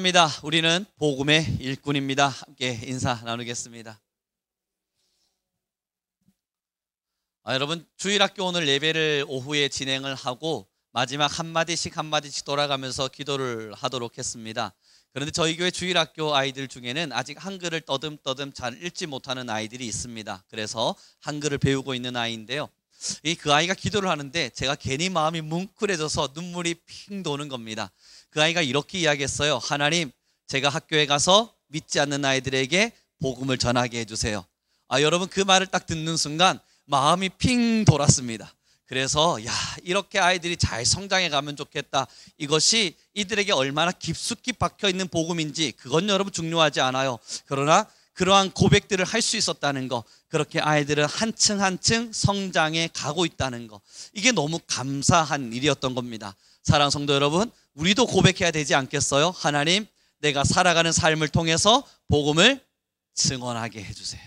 입니다. 우리는 복음의 일꾼입니다. 함께 인사 나누겠습니다. 여러분, 주일학교 오늘 예배를 오후에 진행을 하고 마지막 한마디씩 돌아가면서 기도를 하도록 했습니다. 그런데 저희 교회 주일학교 아이들 중에는 아직 한글을 떠듬떠듬 잘 읽지 못하는 아이들이 있습니다. 그래서 한글을 배우고 있는 아이인데요, 그 아이가 기도를 하는데 제가 괜히 마음이 뭉클해져서 눈물이 핑 도는 겁니다. 그 아이가 이렇게 이야기했어요. 하나님, 제가 학교에 가서 믿지 않는 아이들에게 복음을 전하게 해주세요. 여러분, 그 말을 딱 듣는 순간 마음이 핑 돌았습니다. 그래서 이렇게 아이들이 잘 성장해 가면 좋겠다. 이것이 이들에게 얼마나 깊숙이 박혀있는 복음인지 그건 여러분 중요하지 않아요. 그러나 그러한 고백들을 할 수 있었다는 거, 그렇게 아이들은 한층 한층 성장해 가고 있다는 거, 이게 너무 감사한 일이었던 겁니다. 사랑하는 성도 여러분, 우리도 고백해야 되지 않겠어요? 하나님, 내가 살아가는 삶을 통해서 복음을 증언하게 해주세요.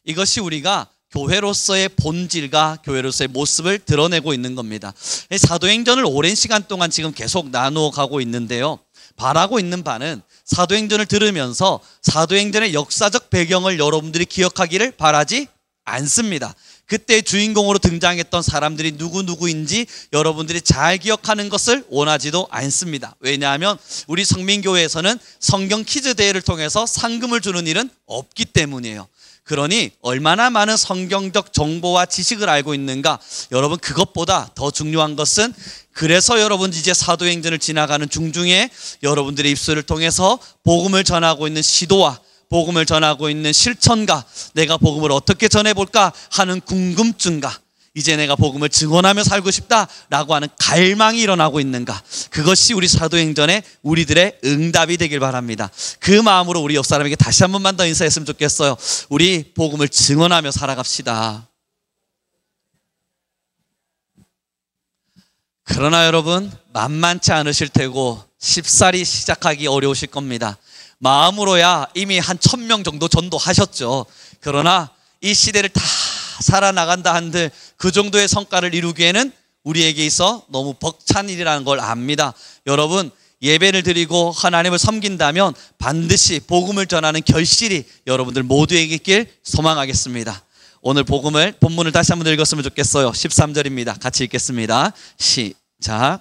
이것이 우리가 교회로서의 본질과 교회로서의 모습을 드러내고 있는 겁니다. 사도행전을 오랜 시간 동안 지금 계속 나누어 가고 있는데요, 바라고 있는 바는 사도행전을 들으면서 사도행전의 역사적 배경을 여러분들이 기억하기를 바라지 않습니다. 그때 주인공으로 등장했던 사람들이 누구인지 여러분들이 잘 기억하는 것을 원하지도 않습니다. 왜냐하면 우리 성민교회에서는 성경 퀴즈 대회를 통해서 상금을 주는 일은 없기 때문이에요. 그러니 얼마나 많은 성경적 정보와 지식을 알고 있는가, 여러분, 그것보다 더 중요한 것은, 그래서 여러분 이제 사도행전을 지나가는 중중에 여러분들의 입술을 통해서 복음을 전하고 있는 시도와 복음을 전하고 있는 실천과 내가 복음을 어떻게 전해볼까 하는 궁금증과 이제 내가 복음을 증언하며 살고 싶다라고 하는 갈망이 일어나고 있는가, 그것이 우리 사도행전의 우리들의 응답이 되길 바랍니다. 그 마음으로 우리 옆 사람에게 다시 한 번만 더 인사했으면 좋겠어요. 우리 복음을 증언하며 살아갑시다. 그러나 여러분, 만만치 않으실 테고 쉽사리 시작하기 어려우실 겁니다. 마음으로야 이미 한 1000명 정도 전도하셨죠. 그러나 이 시대를 다 살아나간다 한들 그 정도의 성과를 이루기에는 우리에게 있어 너무 벅찬 일이라는 걸 압니다. 여러분, 예배를 드리고 하나님을 섬긴다면 반드시 복음을 전하는 결실이 여러분들 모두에게 있길 소망하겠습니다. 오늘 본문을 다시 한번 읽었으면 좋겠어요. 13절입니다. 같이 읽겠습니다. 시작.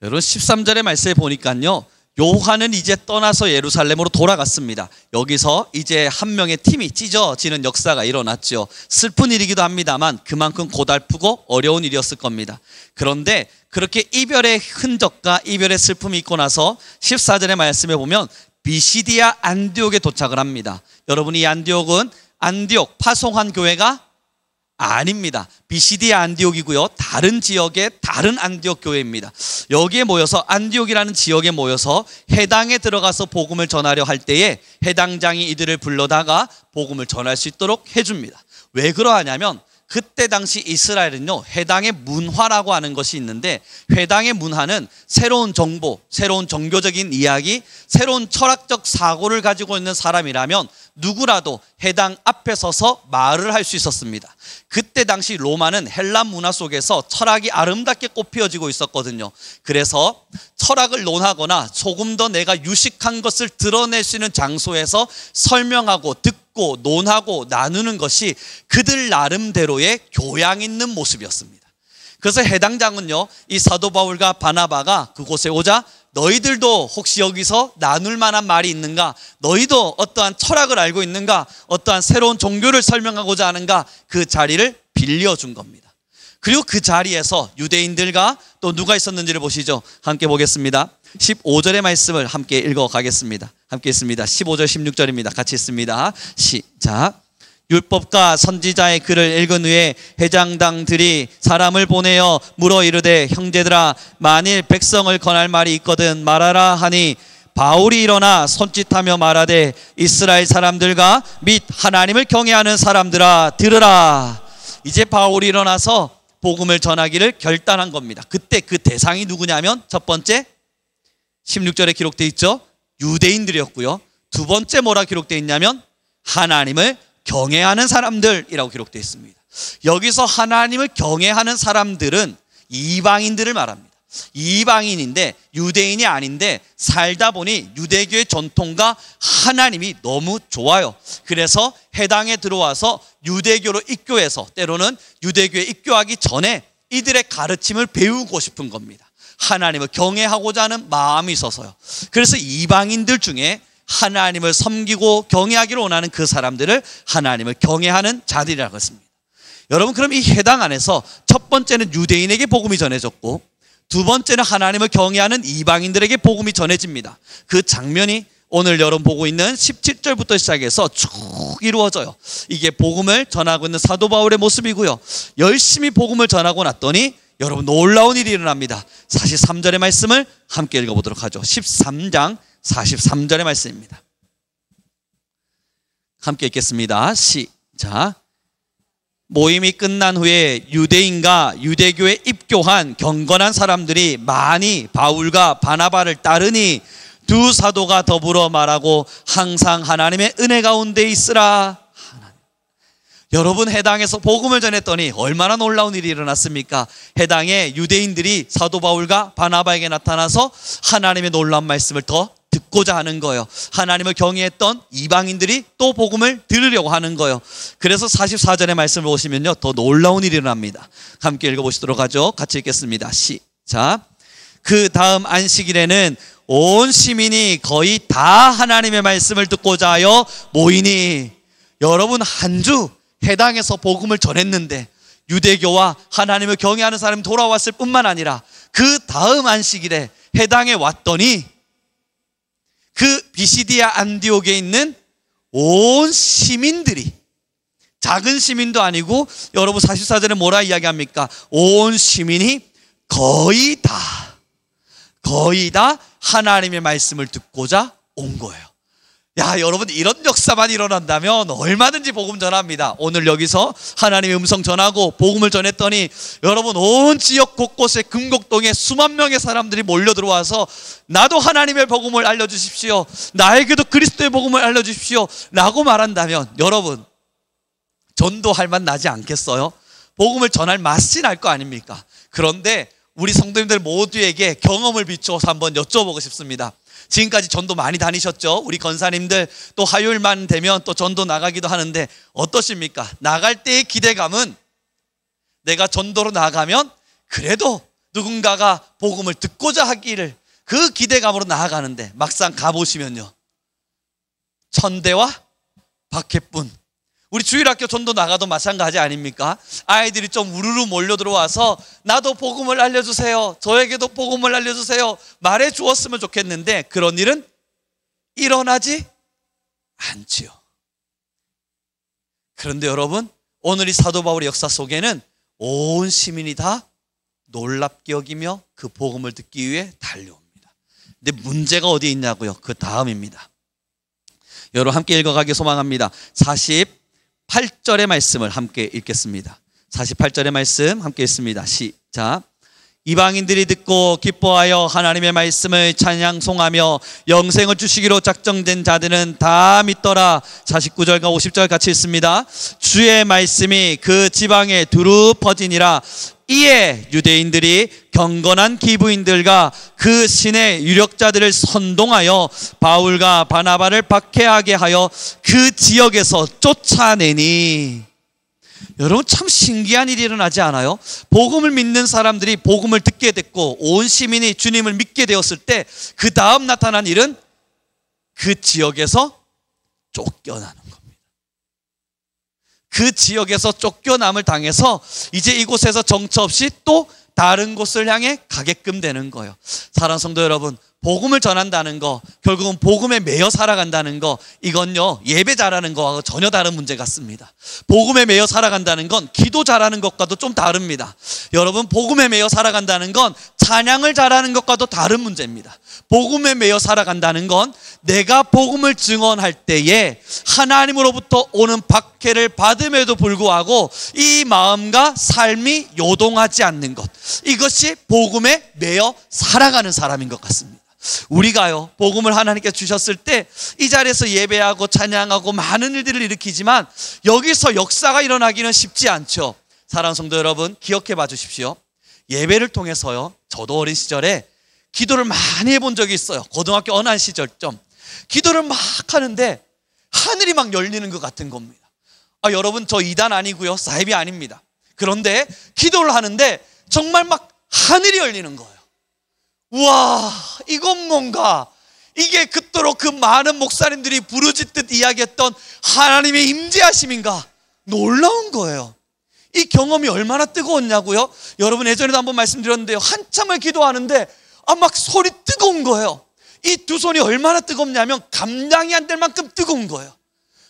여러분, 13절의 말씀에 보니까요, 요한은 이제 떠나서 예루살렘으로 돌아갔습니다. 여기서 이제 한 명의 팀이 찢어지는 역사가 일어났죠. 슬픈 일이기도 합니다만 그만큼 고달프고 어려운 일이었을 겁니다. 그런데 그렇게 이별의 흔적과 이별의 슬픔이 있고 나서 14절의 말씀에 보면 비시디아 안디옥에 도착을 합니다. 여러분, 이 안디옥은 안디옥 파송한 교회가 아닙니다. 비시디아 안디옥이고요, 다른 지역의 다른 안디옥 교회입니다. 여기에 모여서, 안디옥이라는 지역에 모여서 해당에 들어가서 복음을 전하려 할 때에 해당장이 이들을 불러다가 복음을 전할 수 있도록 해줍니다. 왜 그러하냐면 그때 당시 이스라엘은요, 회당의 문화라고 하는 것이 있는데, 회당의 문화는 새로운 정보, 새로운 종교적인 이야기, 새로운 철학적 사고를 가지고 있는 사람이라면 누구라도 회당 앞에 서서 말을 할 수 있었습니다. 그때 당시 로마는 헬라 문화 속에서 철학이 아름답게 꽃피어지고 있었거든요. 그래서 철학을 논하거나 조금 더 내가 유식한 것을 드러낼 수 있는 장소에서 설명하고 듣고 논하고 나누는 것이 그들 나름대로의 교양 있는 모습이었습니다. 그래서 해당장은요, 이 사도 바울과 바나바가 그곳에 오자 너희들도 혹시 여기서 나눌 만한 말이 있는가? 너희도 어떠한 철학을 알고 있는가? 어떠한 새로운 종교를 설명하고자 하는가? 그 자리를 빌려준 겁니다. 그리고 그 자리에서 유대인들과 또 누가 있었는지를 보시죠. 함께 보겠습니다. 15절의 말씀을 함께 읽어가겠습니다. 함께 있습니다. 15절 16절입니다. 같이 있습니다. 시작. 율법과 선지자의 글을 읽은 후에 회장당들이 사람을 보내어 물어 이르되, 형제들아, 만일 백성을 권할 말이 있거든 말하라 하니, 바울이 일어나 손짓하며 말하되, 이스라엘 사람들과 및 하나님을 경외하는 사람들아 들으라. 이제 바울이 일어나서 복음을 전하기를 결단한 겁니다. 그때 그 대상이 누구냐면, 첫 번째 16절에 기록되어 있죠, 유대인들이었고요. 두 번째 뭐라 기록되어 있냐면 하나님을 경외하는 사람들이라고 기록되어 있습니다. 여기서 하나님을 경외하는 사람들은 이방인들을 말합니다. 이방인인데 유대인이 아닌데 살다 보니 유대교의 전통과 하나님이 너무 좋아요. 그래서 해당에 들어와서 유대교로 입교해서 때로는 유대교에 입교하기 전에 이들의 가르침을 배우고 싶은 겁니다. 하나님을 경외하고자 하는 마음이 있어서요. 그래서 이방인들 중에 하나님을 섬기고 경외하기를 원하는 그 사람들을 하나님을 경외하는 자들이라고 했습니다. 여러분, 그럼 이 해당 안에서 첫 번째는 유대인에게 복음이 전해졌고 두 번째는 하나님을 경외하는 이방인들에게 복음이 전해집니다. 그 장면이 오늘 여러분 보고 있는 17절부터 시작해서 쭉 이루어져요. 이게 복음을 전하고 있는 사도 바울의 모습이고요. 열심히 복음을 전하고 났더니 여러분 놀라운 일이 일어납니다. 43절의 말씀을 함께 읽어보도록 하죠. 13장 43절의 말씀입니다. 함께 읽겠습니다. 시작. 모임이 끝난 후에 유대인과 유대교에 입교한 경건한 사람들이 많이 바울과 바나바를 따르니 두 사도가 더불어 말하고 항상 하나님의 은혜 가운데 있으라. 여러분, 해당에서 복음을 전했더니 얼마나 놀라운 일이 일어났습니까? 해당의 유대인들이 사도 바울과 바나바에게 나타나서 하나님의 놀라운 말씀을 더 듣고자 하는 거예요. 하나님을 경외했던 이방인들이 또 복음을 들으려고 하는 거예요. 그래서 44절의 말씀을 보시면요, 더 놀라운 일이 일어납니다. 함께 읽어보시도록 하죠. 같이 읽겠습니다. 시작. 그 다음 안식일에는 온 시민이 거의 다 하나님의 말씀을 듣고자 하여 모이니. 여러분, 한 주 해당에서 복음을 전했는데 유대교와 하나님을 경외하는 사람이 돌아왔을 뿐만 아니라 그 다음 안식일에 해당에 왔더니 그 비시디아 안디옥에 있는 온 시민들이, 작은 시민도 아니고, 여러분 44절에 뭐라 이야기합니까? 온 시민이 거의 다 하나님의 말씀을 듣고자 온 거예요. 야, 여러분, 이런 역사만 일어난다면 얼마든지 복음 전합니다. 오늘 여기서 하나님의 음성 전하고 복음을 전했더니 여러분, 온 지역 곳곳에 금곡동에 수만 명의 사람들이 몰려 들어와서 나도 하나님의 복음을 알려주십시오, 나에게도 그리스도의 복음을 알려주십시오 라고 말한다면 여러분, 전도할 맛 나지 않겠어요? 복음을 전할 맛이 날 거 아닙니까? 그런데 우리 성도님들 모두에게 경험을 비추어서 한번 여쭤보고 싶습니다. 지금까지 전도 많이 다니셨죠? 우리 권사님들 또 화요일만 되면 또 전도 나가기도 하는데 어떠십니까? 나갈 때의 기대감은 내가 전도로 나가면 그래도 누군가가 복음을 듣고자 하기를, 그 기대감으로 나아가는데 막상 가보시면요, 천대와 박해뿐. 우리 주일학교 전도 나가도 마찬가지 아닙니까? 아이들이 좀 우르르 몰려 들어와서 나도 복음을 알려주세요, 저에게도 복음을 알려주세요 말해 주었으면 좋겠는데 그런 일은 일어나지 않지요. 그런데 여러분, 오늘 이 사도 바울의 역사 속에는 온 시민이 다 놀랍게 여기며 그 복음을 듣기 위해 달려옵니다. 근데 문제가 어디에 있냐고요? 그 다음입니다. 여러분, 함께 읽어가기 소망합니다. 48절의 말씀을 함께 읽겠습니다. 48절의 말씀 함께 읽습니다. 시작. 이방인들이 듣고 기뻐하여 하나님의 말씀을 찬양송하며 영생을 주시기로 작정된 자들은 다 믿더라. 49절과 50절 같이 읽습니다. 주의 말씀이 그 지방에 두루 퍼지니라. 이에 유대인들이 경건한 기부인들과 그 신의 유력자들을 선동하여 바울과 바나바를 박해하게 하여 그 지역에서 쫓아내니. 여러분, 참 신기한 일이 일어나지 않아요? 복음을 믿는 사람들이 복음을 듣게 됐고 온 시민이 주님을 믿게 되었을 때 그 다음 나타난 일은 그 지역에서 쫓겨나는 겁니다. 그 지역에서 쫓겨남을 당해서 이제 이곳에서 정처 없이 또 다른 곳을 향해 가게끔 되는 거예요. 사랑하는 성도 여러분, 복음을 전한다는 거, 결국은 복음에 매여 살아간다는 거, 이건요 예배 잘하는 거하고 전혀 다른 문제 같습니다. 복음에 매여 살아간다는 건 기도 잘하는 것과도 좀 다릅니다. 여러분, 복음에 매여 살아간다는 건 찬양을 잘하는 것과도 다른 문제입니다. 복음에 매여 살아간다는 건 내가 복음을 증언할 때에 하나님으로부터 오는 박해를 받음에도 불구하고 이 마음과 삶이 요동하지 않는 것, 이것이 복음에 매여 살아가는 사람인 것 같습니다. 우리가요, 복음을 하나님께 주셨을 때 이 자리에서 예배하고 찬양하고 많은 일들을 일으키지만 여기서 역사가 일어나기는 쉽지 않죠. 사랑하는 성도 여러분, 기억해 봐 주십시오. 예배를 통해서요, 저도 어린 시절에 기도를 많이 해본 적이 있어요. 고등학교 어느 한 시절쯤 기도를 막 하는데 하늘이 막 열리는 것 같은 겁니다. 여러분, 저 이단 아니고요, 사이비 아닙니다. 그런데 기도를 하는데 정말 막 하늘이 열리는 거예요. 우와, 이건 뭔가, 이게 그토록 그 많은 목사님들이 부르짖듯 이야기했던 하나님의 임재하심인가, 놀라운 거예요. 이 경험이 얼마나 뜨거웠냐고요? 여러분, 예전에도 한번 말씀드렸는데요, 한참을 기도하는데 막 손이 뜨거운 거예요. 이 두 손이 얼마나 뜨겁냐면 감당이 안 될 만큼 뜨거운 거예요.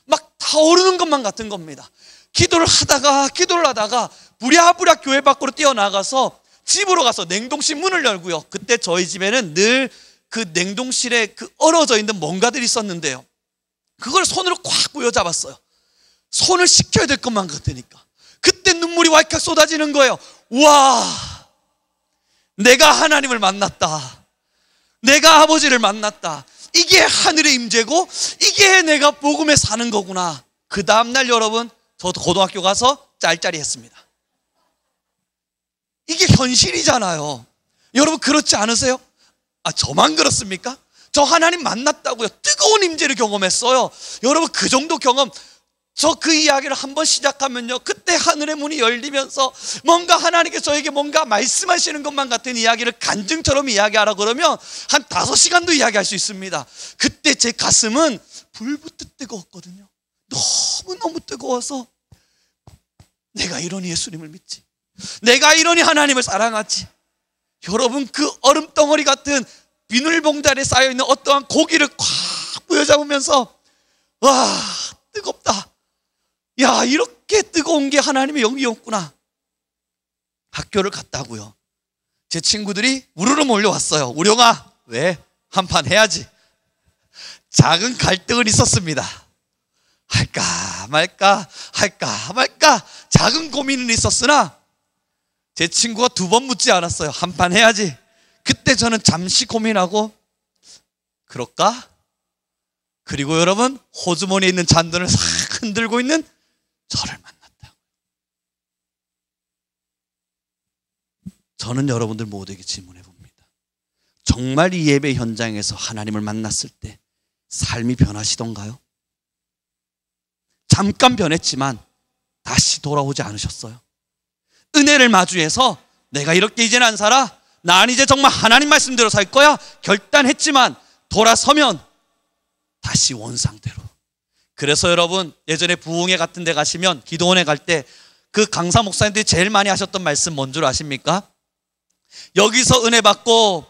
막 타오르는 것만 같은 겁니다. 기도를 하다가 부랴부랴 교회 밖으로 뛰어나가서 집으로 가서 냉동실 문을 열고요, 그때 저희 집에는 늘 그 냉동실에 그 얼어져 있는 뭔가들이 있었는데요, 그걸 손으로 꽉 부여잡았어요. 손을 식혀야 될 것만 같으니까. 그때 눈물이 왈칵 쏟아지는 거예요. 와, 내가 하나님을 만났다. 내가 아버지를 만났다. 이게 하늘의 임재고 이게 내가 복음에 사는 거구나. 그 다음날 여러분, 저도 고등학교 가서 짤짤이 했습니다. 이게 현실이잖아요. 여러분, 그렇지 않으세요? 저만 그렇습니까? 저 하나님 만났다고요. 뜨거운 임재를 경험했어요. 여러분, 그 정도 경험, 저 그 이야기를 한번 시작하면요, 그때 하늘의 문이 열리면서 뭔가 하나님께 저에게 뭔가 말씀하시는 것만 같은 이야기를 간증처럼 이야기하라 그러면 한 5시간도 이야기할 수 있습니다. 그때 제 가슴은 불붙듯 뜨거웠거든요. 너무너무 뜨거워서 내가 이러니 예수님을 믿지, 내가 이러니 하나님을 사랑하지. 여러분, 그 얼음덩어리 같은 비닐봉다리에 쌓여있는 어떠한 고기를 꽉 부여잡으면서 와, 뜨겁다. 야, 이렇게 뜨거운 게 하나님의 영이었구나. 학교를 갔다고요. 제 친구들이 우르르 몰려왔어요. 우령아, 왜? 한판 해야지. 작은 갈등은 있었습니다. 할까 말까 작은 고민은 있었으나 제 친구가 2번 묻지 않았어요. 한판 해야지. 그때 저는 잠시 고민하고, 그럴까? 그리고 여러분, 호주머니에 있는 잔돈을 싹 흔들고 있는 저를 만났다. 저는 여러분들 모두에게 질문해 봅니다. 정말 이 예배 현장에서 하나님을 만났을 때 삶이 변하시던가요? 잠깐 변했지만 다시 돌아오지 않으셨어요? 은혜를 마주해서 내가 이렇게 이제는 안 살아, 난 이제 정말 하나님 말씀대로 살 거야 결단했지만 돌아서면 다시 원상대로. 그래서 여러분, 예전에 부흥회 같은 데 가시면, 기도원에 갈 때 그 강사 목사님들이 제일 많이 하셨던 말씀 뭔 줄 아십니까? 여기서 은혜 받고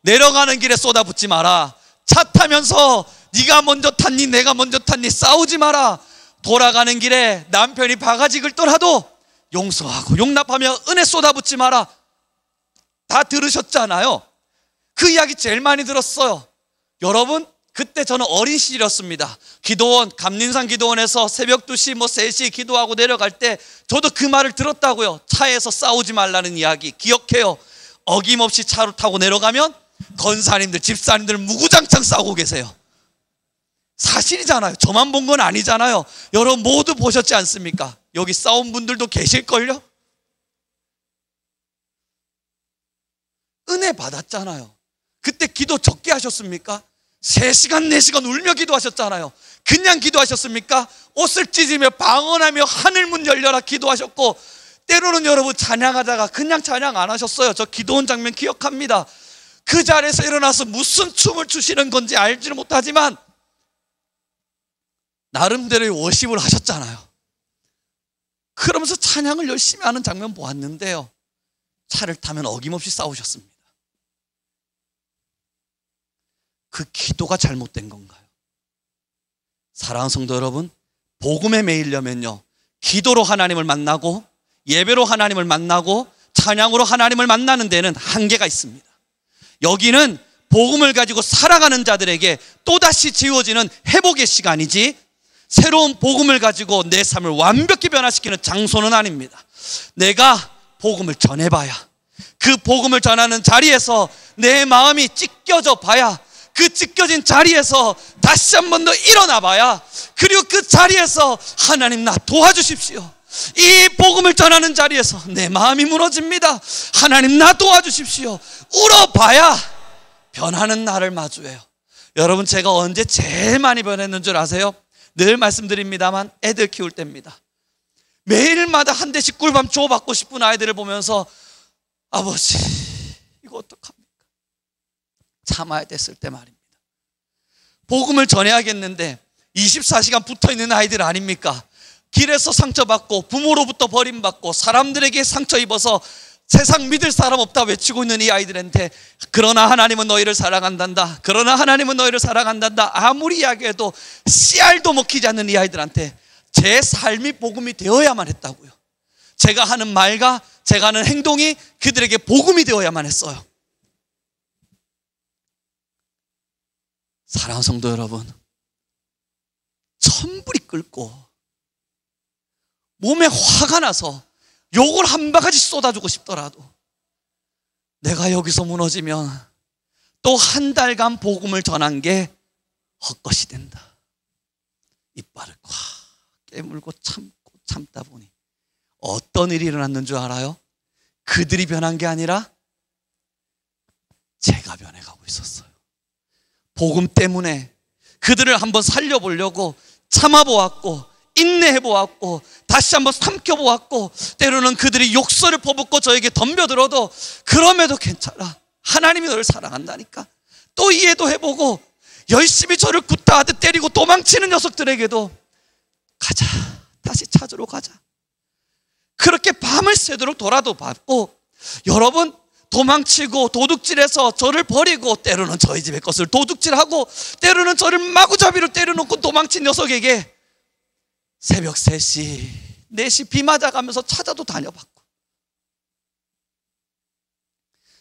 내려가는 길에 쏟아붓지 마라. 차 타면서 네가 먼저 탔니 내가 먼저 탔니 싸우지 마라. 돌아가는 길에 남편이 바가지 긁더라도 용서하고 용납하며 은혜 쏟아붓지 마라. 다 들으셨잖아요. 그 이야기 제일 많이 들었어요. 여러분, 그때 저는 어린 시절이었습니다. 기도원, 감림산 기도원에서 새벽 2시 3시 기도하고 내려갈 때 저도 그 말을 들었다고요. 차에서 싸우지 말라는 이야기 기억해요. 어김없이 차를 타고 내려가면 권사님들, 집사님들 무구장창 싸우고 계세요. 사실이잖아요. 저만 본 건 아니잖아요. 여러분 모두 보셨지 않습니까? 여기 싸운 분들도 계실걸요? 은혜 받았잖아요. 그때 기도 적게 하셨습니까? 3시간 4시간 울며 기도하셨잖아요. 그냥 기도하셨습니까? 옷을 찢으며 방언하며 하늘문 열려라 기도하셨고, 때로는 여러분 찬양하다가 그냥 찬양 안 하셨어요. 저 기도원 장면 기억합니다. 그 자리에서 일어나서 무슨 춤을 추시는 건지 알지는 못하지만 나름대로의 워십을 하셨잖아요. 그러면서 찬양을 열심히 하는 장면 보았는데요, 차를 타면 어김없이 싸우셨습니다. 그 기도가 잘못된 건가요? 사랑하는 성도 여러분, 복음에 매이려면요, 기도로 하나님을 만나고 예배로 하나님을 만나고 찬양으로 하나님을 만나는 데는 한계가 있습니다. 여기는 복음을 가지고 살아가는 자들에게 또다시 지워지는 회복의 시간이지, 새로운 복음을 가지고 내 삶을 완벽히 변화시키는 장소는 아닙니다. 내가 복음을 전해봐야, 그 복음을 전하는 자리에서 내 마음이 찢겨져 봐야, 그 찢겨진 자리에서 다시 한 번 더 일어나 봐야, 그리고 그 자리에서 하나님 나 도와주십시오, 이 복음을 전하는 자리에서 내 마음이 무너집니다, 하나님 나 도와주십시오, 울어봐야 변하는 나를 마주해요. 여러분, 제가 언제 제일 많이 변했는 줄 아세요? 늘 말씀드립니다만 애들 키울 때입니다. 매일마다 한 대씩 꿀밤 줘받고 싶은 아이들을 보면서 아버지 이거 어떡합니까? 참아야 됐을 때 말입니다. 복음을 전해야겠는데 24시간 붙어있는 아이들 아닙니까? 길에서 상처받고 부모로부터 버림받고 사람들에게 상처 입어서 세상 믿을 사람 없다 외치고 있는 이 아이들한테 그러나 하나님은 너희를 사랑한단다, 그러나 하나님은 너희를 사랑한단다 아무리 이야기해도 씨알도 먹히지 않는 이 아이들한테 제 삶이 복음이 되어야만 했다고요. 제가 하는 말과 제가 하는 행동이 그들에게 복음이 되어야만 했어요. 사랑하는 성도 여러분, 천불이 끓고 몸에 화가 나서 욕을 한 바가지 쏟아주고 싶더라도 내가 여기서 무너지면 또 한 달간 복음을 전한 게 헛것이 된다. 이빨을 꽉 깨물고 참다 보니 어떤 일이 일어났는 줄 알아요? 그들이 변한 게 아니라 제가 변해가고 있었어요. 복음 때문에 그들을 한번 살려보려고 참아보았고 인내해보았고 다시 한번 삼켜보았고 때로는 그들이 욕설을 퍼붓고 저에게 덤벼들어도 그럼에도 괜찮아, 하나님이 너를 사랑한다니까 또 이해도 해보고 열심히 저를 굿다하듯 때리고 도망치는 녀석들에게도 가자, 다시 찾으러 가자, 그렇게 밤을 새도록 돌아도 받고, 여러분 도망치고 도둑질해서 저를 버리고 때로는 저희 집의 것을 도둑질하고 때로는 저를 마구잡이로 때려놓고 도망친 녀석에게 새벽 3시 4시 비 맞아가면서 찾아도 다녀봤고,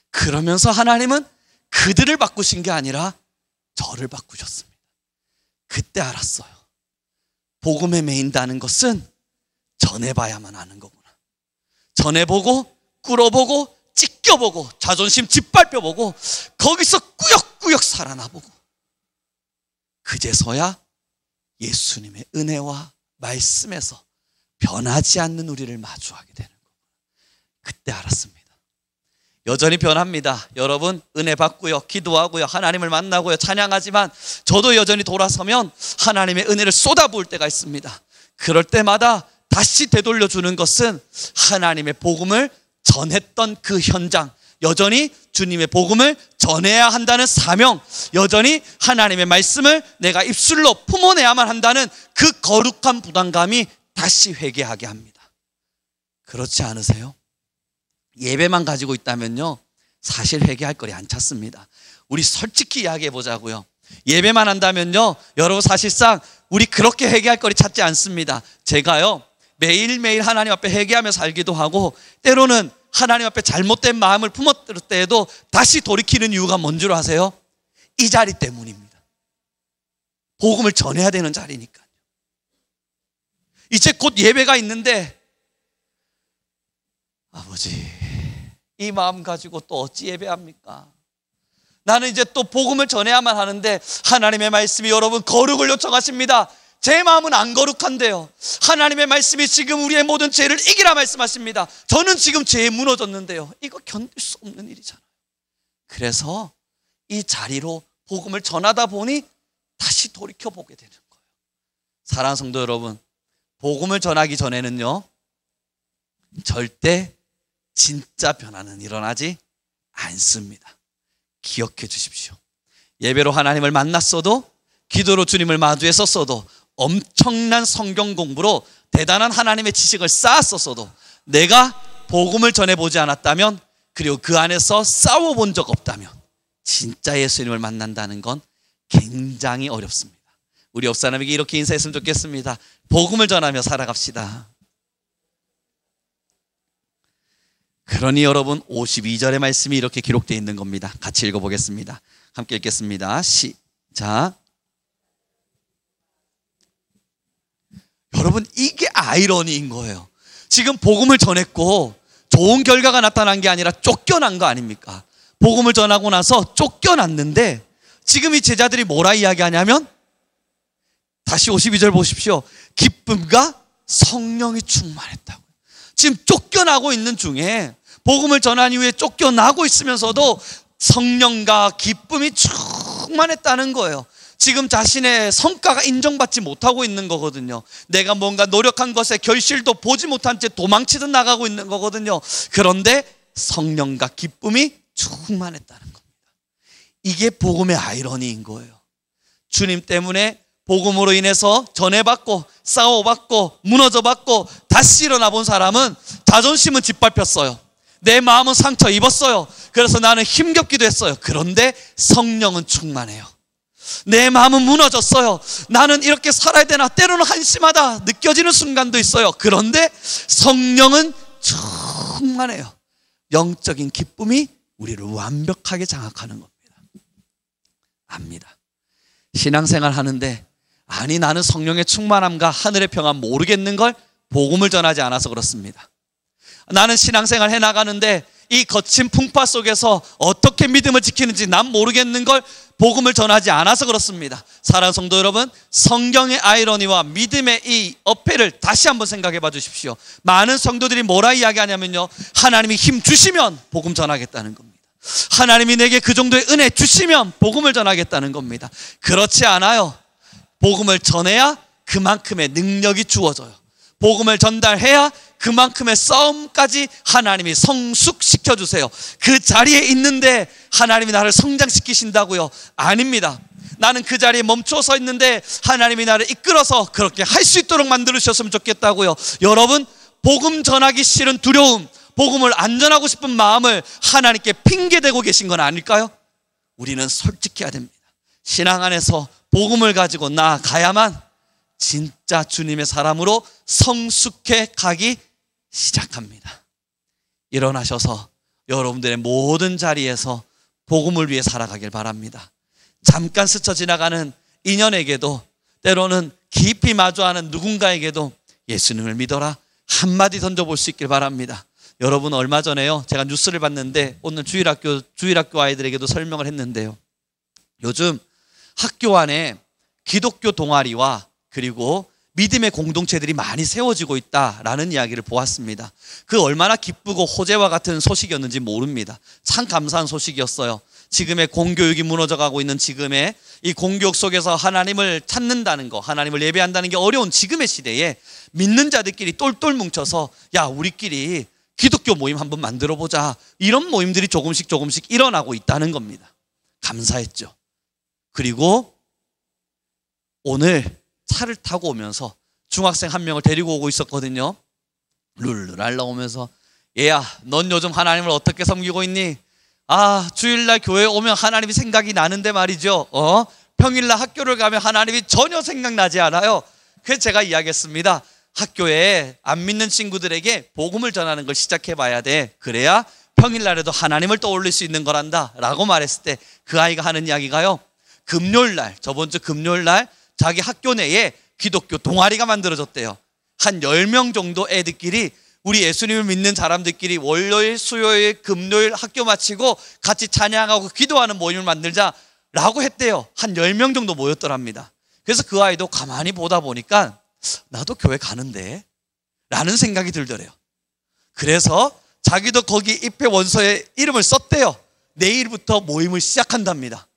그러면서 하나님은 그들을 바꾸신 게 아니라 저를 바꾸셨습니다. 그때 알았어요. 복음에 매인다는 것은 전해봐야만 아는 거구나. 전해보고 꿇어보고 찢겨보고 자존심 짓밟혀보고 거기서 꾸역꾸역 살아나보고 그제서야 예수님의 은혜와 말씀에서 변하지 않는 우리를 마주하게 되는 거구나. 그때 알았습니다. 여전히 변합니다. 여러분 은혜 받고요, 기도하고요, 하나님을 만나고요, 찬양하지만 저도 여전히 돌아서면 하나님의 은혜를 쏟아부을 때가 있습니다. 그럴 때마다 다시 되돌려주는 것은 하나님의 복음을 전했던 그 현장, 여전히 주님의 복음을 전해야 한다는 사명, 여전히 하나님의 말씀을 내가 입술로 품어내야만 한다는 그 거룩한 부담감이 다시 회개하게 합니다. 그렇지 않으세요? 예배만 가지고 있다면요 사실 회개할 거리 안 찾습니다. 우리 솔직히 이야기해 보자고요. 예배만 한다면요 여러분 사실상 우리 그렇게 회개할 거리 찾지 않습니다. 제가요 매일매일 하나님 앞에 회개하며 살기도 하고 때로는 하나님 앞에 잘못된 마음을 품었을 때에도 다시 돌이키는 이유가 뭔 줄 아세요? 이 자리 때문입니다. 복음을 전해야 되는 자리니까요. 이제 곧 예배가 있는데 아버지 이 마음 가지고 또 어찌 예배합니까? 나는 이제 또 복음을 전해야만 하는데 하나님의 말씀이 여러분 거룩을 요청하십니다. 제 마음은 안 거룩한데요 하나님의 말씀이 지금 우리의 모든 죄를 이기라 말씀하십니다. 저는 지금 죄에 무너졌는데요 이거 견딜 수 없는 일이잖아요. 그래서 이 자리로 복음을 전하다 보니 다시 돌이켜보게 되는 거예요. 사랑하는 성도 여러분, 복음을 전하기 전에는요 절대 진짜 변화는 일어나지 않습니다. 기억해 주십시오. 예배로 하나님을 만났어도 기도로 주님을 마주했었어도 엄청난 성경 공부로 대단한 하나님의 지식을 쌓았었어도 내가 복음을 전해보지 않았다면 그리고 그 안에서 싸워본 적 없다면 진짜 예수님을 만난다는 건 굉장히 어렵습니다. 우리 옆 사람에게 이렇게 인사했으면 좋겠습니다. 복음을 전하며 살아갑시다. 그러니 여러분 52절의 말씀이 이렇게 기록되어 있는 겁니다. 같이 읽어보겠습니다. 함께 읽겠습니다. 시작. 여러분 이게 아이러니인 거예요. 지금 복음을 전했고 좋은 결과가 나타난 게 아니라 쫓겨난 거 아닙니까? 복음을 전하고 나서 쫓겨났는데 지금 이 제자들이 뭐라 이야기하냐면, 다시 52절 보십시오. 기쁨과 성령이 충만했다고. 지금 쫓겨나고 있는 중에, 복음을 전한 이후에 쫓겨나고 있으면서도 성령과 기쁨이 충만했다는 거예요. 지금 자신의 성과가 인정받지 못하고 있는 거거든요. 내가 뭔가 노력한 것에 결실도 보지 못한 채 도망치듯 나가고 있는 거거든요. 그런데 성령과 기쁨이 충만했다는 겁니다. 이게 복음의 아이러니인 거예요. 주님 때문에 복음으로 인해서 전해받고 싸워받고 무너져받고 다시 일어나 본 사람은 자존심은 짓밟혔어요. 내 마음은 상처 입었어요. 그래서 나는 힘겹기도 했어요. 그런데 성령은 충만해요. 내 마음은 무너졌어요. 나는 이렇게 살아야 되나, 때로는 한심하다 느껴지는 순간도 있어요. 그런데 성령은 충만해요. 영적인 기쁨이 우리를 완벽하게 장악하는 겁니다. 압니다. 신앙생활 하는데, 아니 나는 성령의 충만함과 하늘의 평안 모르겠는 걸 복음을 전하지 않아서 그렇습니다. 나는 신앙생활 해나가는데 이 거친 풍파 속에서 어떻게 믿음을 지키는지 난 모르겠는 걸 복음을 전하지 않아서 그렇습니다. 사랑하는 성도 여러분, 성경의 아이러니와 믿음의 이 어폐를 다시 한번 생각해 봐 주십시오. 많은 성도들이 뭐라 이야기하냐면요, 하나님이 힘 주시면 복음 전하겠다는 겁니다. 하나님이 내게 그 정도의 은혜 주시면 복음을 전하겠다는 겁니다. 그렇지 않아요. 복음을 전해야 그만큼의 능력이 주어져요. 복음을 전달해야 그만큼의 싸움까지 하나님이 성숙시켜 주세요. 그 자리에 있는데 하나님이 나를 성장시키신다고요? 아닙니다. 나는 그 자리에 멈춰서 있는데 하나님이 나를 이끌어서 그렇게 할 수 있도록 만들으셨으면 좋겠다고요. 여러분, 복음 전하기 싫은 두려움, 복음을 안 전하고 싶은 마음을 하나님께 핑계대고 계신 건 아닐까요? 우리는 솔직해야 됩니다. 신앙 안에서 복음을 가지고 나아가야만 진짜 주님의 사람으로 성숙해 가기 시작합니다. 일어나셔서 여러분들의 모든 자리에서 복음을 위해 살아가길 바랍니다. 잠깐 스쳐 지나가는 인연에게도, 때로는 깊이 마주하는 누군가에게도 예수님을 믿어라 한마디 던져볼 수 있길 바랍니다. 여러분, 얼마 전에요, 제가 뉴스를 봤는데 오늘 주일학교 아이들에게도 설명을 했는데요, 요즘 학교 안에 기독교 동아리와 그리고 믿음의 공동체들이 많이 세워지고 있다라는 이야기를 보았습니다. 그 얼마나 기쁘고 호재와 같은 소식이었는지 모릅니다. 참 감사한 소식이었어요. 지금의 공교육이 무너져가고 있는 지금의 이 공교육 속에서 하나님을 찾는다는 거, 하나님을 예배한다는 게 어려운 지금의 시대에 믿는 자들끼리 똘똘 뭉쳐서, 야, 우리끼리 기독교 모임 한번 만들어보자, 이런 모임들이 조금씩 일어나고 있다는 겁니다. 감사했죠. 그리고 오늘 차를 타고 오면서 중학생 한 명을 데리고 오고 있었거든요. 룰루 날라오면서, 얘야, 넌 요즘 하나님을 어떻게 섬기고 있니? 아, 주일날 교회에 오면 하나님이 생각이 나는데 말이죠. 평일날 학교를 가면 하나님이 전혀 생각나지 않아요. 그래서 제가 이야기했습니다. 학교에 안 믿는 친구들에게 복음을 전하는 걸 시작해 봐야 돼. 그래야 평일날에도 하나님을 떠올릴 수 있는 거란다 라고 말했을 때 그 아이가 하는 이야기가요, 금요일날, 저번 주 금요일날 자기 학교 내에 기독교 동아리가 만들어졌대요. 한 10명 정도 애들끼리, 우리 예수님을 믿는 사람들끼리 월요일, 수요일, 금요일 학교 마치고 같이 찬양하고 기도하는 모임을 만들자라고 했대요. 한 10명 정도 모였더랍니다. 그래서 그 아이도 가만히 보다 보니까 나도 교회 가는데 라는 생각이 들더래요. 그래서 자기도 거기 입회 원서에 이름을 썼대요. 내일부터 모임을 시작한답니다.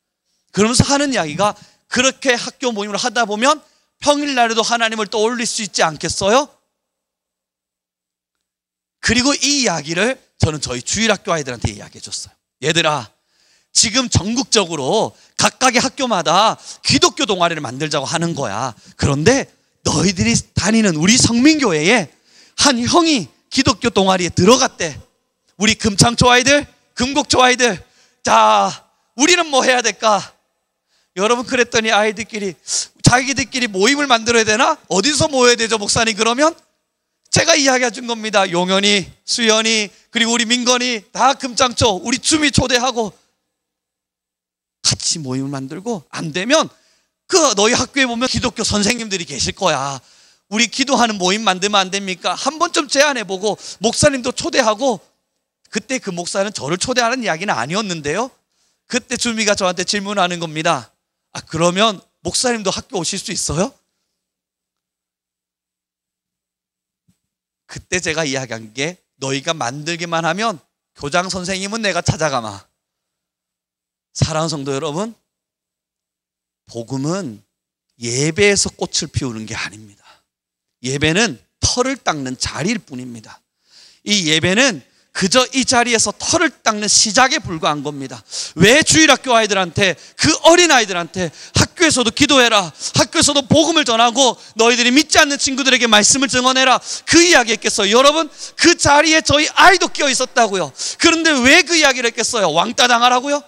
그러면서 하는 이야기가, 그렇게 학교 모임을 하다 보면 평일날에도 하나님을 떠올릴 수 있지 않겠어요? 그리고 이 이야기를 저는 저희 주일학교 아이들한테 이야기해 줬어요. 얘들아, 지금 전국적으로 각각의 학교마다 기독교 동아리를 만들자고 하는 거야. 그런데 너희들이 다니는 우리 성민교회에 한 형이 기독교 동아리에 들어갔대. 우리 금창초 아이들, 금곡초 아이들, 자, 우리는 뭐 해야 될까? 여러분, 그랬더니 아이들끼리 자기들끼리 모임을 만들어야 되나? 어디서 모여야 되죠, 목사님? 그러면 제가 이야기해 준 겁니다. 용현이, 수연이, 그리고 우리 민건이 다 금창초, 우리 춤이 초대하고 같이 모임을 만들고, 안 되면 그 너희 학교에 보면 기독교 선생님들이 계실 거야. 우리 기도하는 모임 만들면 안 됩니까? 한 번쯤 제안해보고 목사님도 초대하고 그때 그 목사는 저를 초대하는 이야기는 아니었는데요. 그때 주미가 저한테 질문하는 겁니다. 그러면 목사님도 학교 오실 수 있어요? 그때 제가 이야기한 게, 너희가 만들기만 하면 교장 선생님은 내가 찾아가마. 사랑하는 성도 여러분, 복음은 예배에서 꽃을 피우는 게 아닙니다. 예배는 털을 닦는 자리일 뿐입니다. 이 예배는 그저 이 자리에서 털을 닦는 시작에 불과한 겁니다. 왜 주일학교 아이들한테, 그 어린아이들한테 학교에서도 기도해라, 학교에서도 복음을 전하고 너희들이 믿지 않는 친구들에게 말씀을 증언해라, 그 이야기 했겠어요? 여러분, 그 자리에 저희 아이도 끼어 있었다고요. 그런데 왜 그 이야기를 했겠어요? 왕따 당하라고요?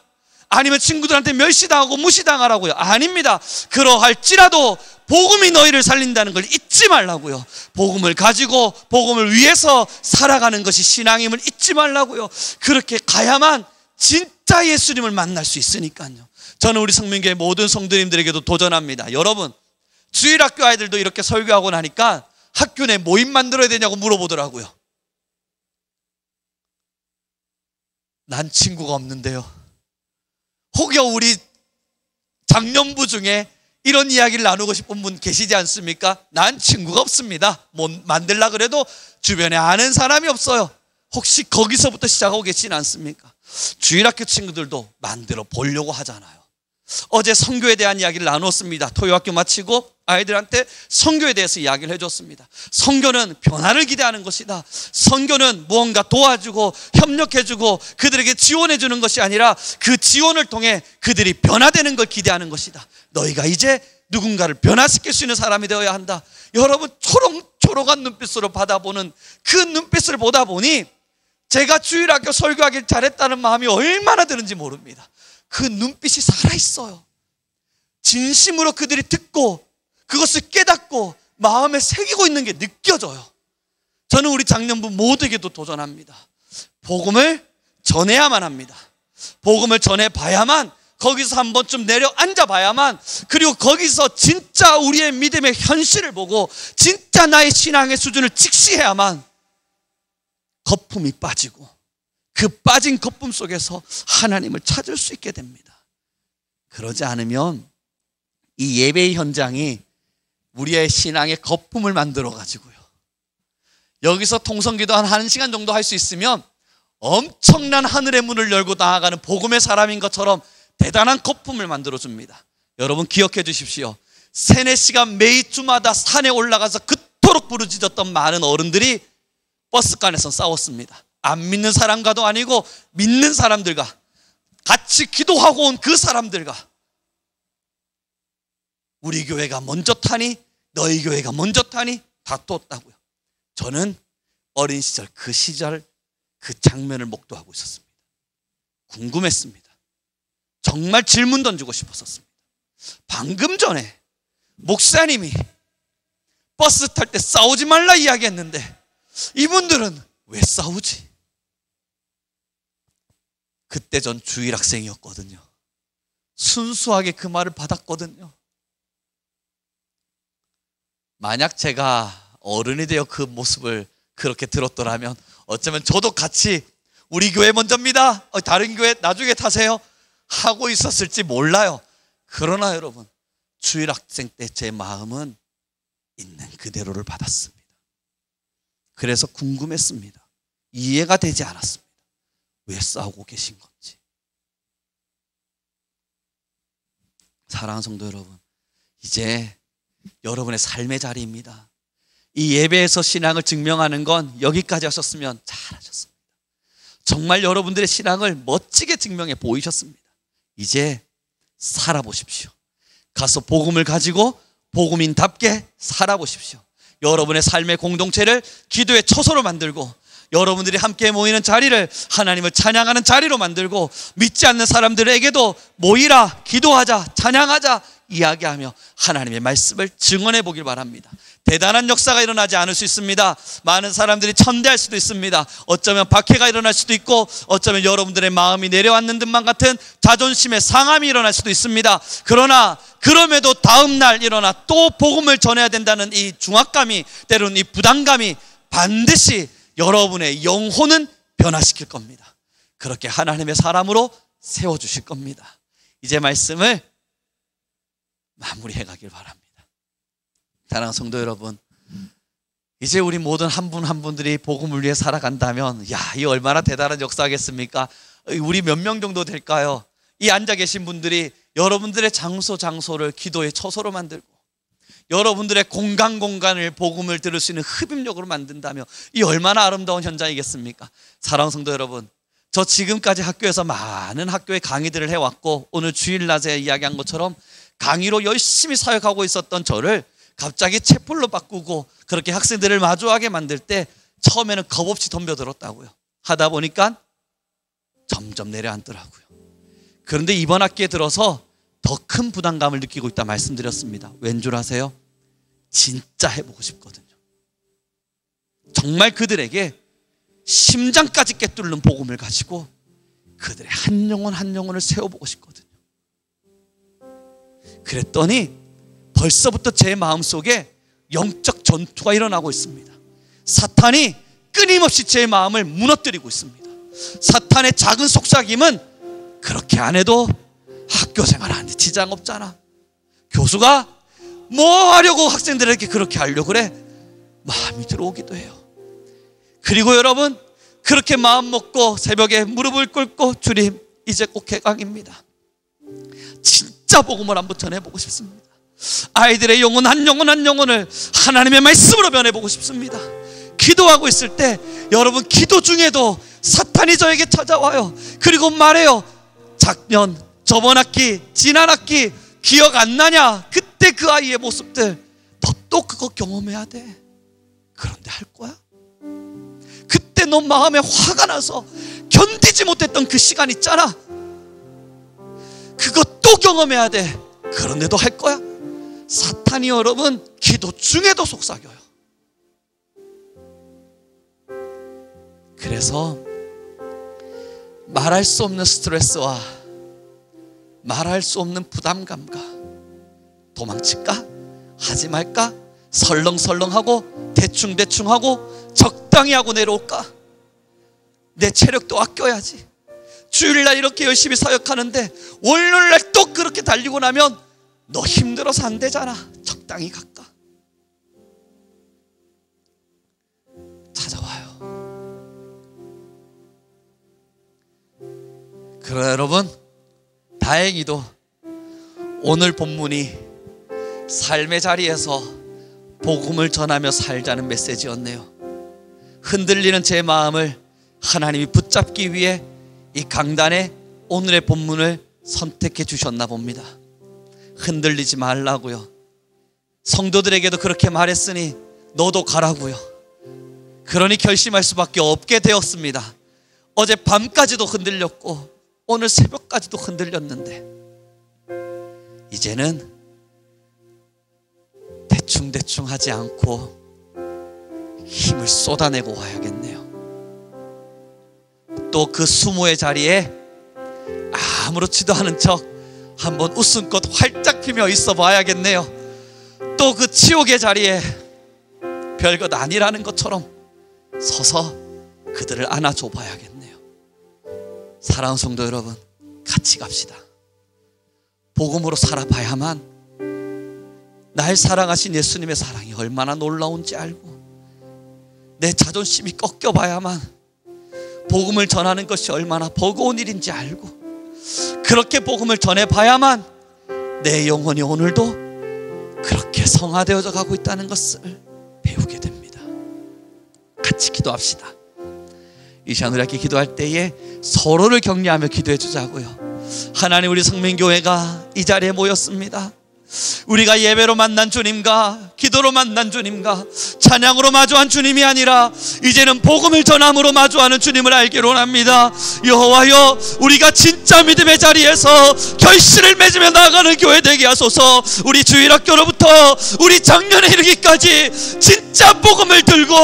아니면 친구들한테 멸시당하고 무시당하라고요? 아닙니다. 그러할지라도 복음이 너희를 살린다는 걸 잊지 말라고요. 복음을 가지고 복음을 위해서 살아가는 것이 신앙임을 잊지 말라고요. 그렇게 가야만 진짜 예수님을 만날 수 있으니까요. 저는 우리 성민교회 모든 성도님들에게도 도전합니다. 여러분, 주일학교 아이들도 이렇게 설교하고 나니까 학교 내 모임 만들어야 되냐고 물어보더라고요. 난 친구가 없는데요. 혹여 우리 장년부 중에 이런 이야기를 나누고 싶은 분 계시지 않습니까? 난 친구가 없습니다. 뭐 만들라 그래도 주변에 아는 사람이 없어요. 혹시 거기서부터 시작하고 계시지 않습니까? 주일학교 친구들도 만들어 보려고 하잖아요. 어제 선교에 대한 이야기를 나눴습니다. 토요학교 마치고 아이들한테 선교에 대해서 이야기를 해줬습니다. 선교는 변화를 기대하는 것이다. 선교는 무언가 도와주고 협력해주고 그들에게 지원해주는 것이 아니라 그 지원을 통해 그들이 변화되는 걸 기대하는 것이다. 너희가 이제 누군가를 변화시킬 수 있는 사람이 되어야 한다. 여러분, 초록초록한 눈빛으로 받아보는 그 눈빛을 보다 보니 제가 주일학교 설교하길 잘했다는 마음이 얼마나 드는지 모릅니다. 그 눈빛이 살아있어요. 진심으로 그들이 듣고 그것을 깨닫고 마음에 새기고 있는 게 느껴져요. 저는 우리 장년부 모두에게도 도전합니다. 복음을 전해야만 합니다. 복음을 전해봐야만, 거기서 한 번쯤 내려앉아 봐야만, 그리고 거기서 진짜 우리의 믿음의 현실을 보고 진짜 나의 신앙의 수준을 직시해야만 거품이 빠지고 그 빠진 거품 속에서 하나님을 찾을 수 있게 됩니다. 그러지 않으면 이 예배의 현장이 우리의 신앙의 거품을 만들어 가지고요, 여기서 통성기도 한 1시간 정도 할 수 있으면 엄청난 하늘의 문을 열고 나아가는 복음의 사람인 것처럼 대단한 거품을 만들어 줍니다. 여러분 기억해 주십시오. 3-4시간 매일 주마다 산에 올라가서 그토록 부르짖었던 많은 어른들이 버스간에서 싸웠습니다. 안 믿는 사람과도 아니고 믿는 사람들과, 같이 기도하고 온 그 사람들과, 우리 교회가 먼저 타니 너희 교회가 먼저 타니 다투었다고요. 저는 어린 시절 그 시절 그 장면을 목도하고 있었습니다. 궁금했습니다. 정말 질문 던지고 싶었었습니다. 방금 전에 목사님이 버스 탈 때 싸우지 말라 이야기했는데 이분들은 왜 싸우지? 그때 전 주일학생이었거든요. 순수하게 그 말을 받았거든요. 만약 제가 어른이 되어 그 모습을 그렇게 들었더라면 어쩌면 저도 같이 우리 교회 먼저입니다, 다른 교회 나중에 타세요 하고 있었을지 몰라요. 그러나 여러분, 주일학생 때 제 마음은 있는 그대로를 받았습니다. 그래서 궁금했습니다. 이해가 되지 않았습니다. 왜 싸우고 계신 건지. 사랑하는 성도 여러분, 이제 여러분의 삶의 자리입니다. 이 예배에서 신앙을 증명하는 건 여기까지 하셨으면 잘하셨습니다. 정말 여러분들의 신앙을 멋지게 증명해 보이셨습니다. 이제 살아보십시오. 가서 복음을 가지고 복음인답게 살아보십시오. 여러분의 삶의 공동체를 기도의 처소로 만들고, 여러분들이 함께 모이는 자리를 하나님을 찬양하는 자리로 만들고, 믿지 않는 사람들에게도 모이라, 기도하자, 찬양하자 이야기하며 하나님의 말씀을 증언해 보길 바랍니다. 대단한 역사가 일어나지 않을 수 있습니다. 많은 사람들이 천대할 수도 있습니다. 어쩌면 박해가 일어날 수도 있고, 어쩌면 여러분들의 마음이 내려앉는 듯만 같은 자존심의 상함이 일어날 수도 있습니다. 그러나 그럼에도 다음 날 일어나 또 복음을 전해야 된다는 이 중압감이, 때로는 이 부담감이 반드시 여러분의 영혼은 변화시킬 겁니다. 그렇게 하나님의 사람으로 세워주실 겁니다. 이제 말씀을 마무리해 가길 바랍니다. 사랑하는 성도 여러분, 이제 우리 모든 한 분 한 분들이 복음을 위해 살아간다면, 이 얼마나 대단한 역사겠습니까? 우리 몇 명 정도 될까요? 이 앉아 계신 분들이 여러분들의 장소를 기도의 처소로 만들고, 여러분들의 공간을 복음을 들을 수 있는 흡입력으로 만든다면 이 얼마나 아름다운 현장이겠습니까? 사랑하는 성도 여러분, 저 지금까지 학교에서 많은 학교의 강의들을 해왔고, 오늘 주일낮에 이야기한 것처럼 강의로 열심히 사역하고 있었던 저를 갑자기 채플로 바꾸고 그렇게 학생들을 마주하게 만들 때 처음에는 겁없이 덤벼들었다고요. 하다 보니까 점점 내려앉더라고요. 그런데 이번 학기에 들어서 더 큰 부담감을 느끼고 있다 말씀드렸습니다. 왠 줄 아세요? 진짜 해보고 싶거든요. 정말 그들에게 심장까지 꿰뚫는 복음을 가지고 그들의 한 영혼을 세워보고 싶거든요. 그랬더니 벌써부터 제 마음속에 영적 전투가 일어나고 있습니다. 사탄이 끊임없이 제 마음을 무너뜨리고 있습니다. 사탄의 작은 속삭임은 그렇게 안 해도 학교 생활하는데 지장 없잖아. 교수가 뭐 하려고 학생들에게 그렇게 하려고 그래? 마음이 들어오기도 해요. 그리고 여러분, 그렇게 마음 먹고 새벽에 무릎을 꿇고 주님, 이제 꼭 개강입니다. 진짜 복음을 한번 전해보고 싶습니다. 아이들의 영혼 한 영혼을 하나님의 말씀으로 변해보고 싶습니다. 기도하고 있을 때 여러분, 기도 중에도 사탄이 저에게 찾아와요. 그리고 말해요. 작년, 저번 학기, 지난 학기 기억 안 나냐? 그때 그 아이의 모습들 너 또 그거 경험해야 돼. 그런데 할 거야? 그때 너 마음에 화가 나서 견디지 못했던 그 시간 있잖아. 그거 또 경험해야 돼. 그런데도 할 거야? 사탄이 여러분 기도 중에도 속삭여요. 그래서 말할 수 없는 스트레스와 말할 수 없는 부담감과 도망칠까? 하지 말까? 설렁설렁하고 대충하고 적당히 하고 내려올까? 내 체력도 아껴야지. 주일날 이렇게 열심히 사역하는데 월요일날 또 그렇게 달리고 나면 너 힘들어서 안 되잖아. 적당히 갈까? 찾아와요. 그러나 여러분, 다행히도 오늘 본문이 삶의 자리에서 복음을 전하며 살자는 메시지였네요. 흔들리는 제 마음을 하나님이 붙잡기 위해 이 강단에 오늘의 본문을 선택해 주셨나 봅니다. 흔들리지 말라고요. 성도들에게도 그렇게 말했으니 너도 가라고요. 그러니 결심할 수밖에 없게 되었습니다. 어제 밤까지도 흔들렸고 오늘 새벽까지도 흔들렸는데 이제는 대충 하지 않고 힘을 쏟아내고 와야겠네요. 또 그 수모의 자리에 아무렇지도 않은 척 한번 웃음꽃 활짝 피며 있어 봐야겠네요. 또 그 치욕의 자리에 별것 아니라는 것처럼 서서 그들을 안아줘 봐야겠네요. 사랑하는 성도 여러분, 같이 갑시다. 복음으로 살아봐야만 날 사랑하신 예수님의 사랑이 얼마나 놀라운지 알고, 내 자존심이 꺾여봐야만 복음을 전하는 것이 얼마나 버거운 일인지 알고, 그렇게 복음을 전해봐야만 내 영혼이 오늘도 그렇게 성화되어져 가고 있다는 것을 배우게 됩니다. 같이 기도합시다. 이 시간 우리 함께 기도할 때에 서로를 격려하며 기도해 주자고요. 하나님, 우리 성민교회가 이 자리에 모였습니다. 우리가 예배로 만난 주님과 기도로 만난 주님과 찬양으로 마주한 주님이 아니라 이제는 복음을 전함으로 마주하는 주님을 알기로 원합니다. 여호와여, 우리가 진짜 믿음의 자리에서 결실을 맺으며 나아가는 교회 되게 하소서. 우리 주일학교로부터 우리 작년에 이르기까지 진짜 복음을 들고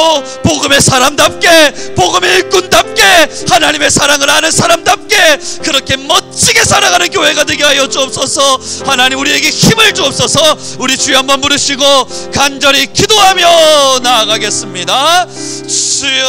복음의 사람답게, 복음의 일꾼답게, 하나님의 사랑을 아는 사람답게 그렇게 멋지게 살아가는 교회가 되게 하여 주옵소서. 하나님, 우리에게 힘을 주옵소서. 우리 주여 한번 부르시고 간절히 기도하며 나아가겠습니다. 주여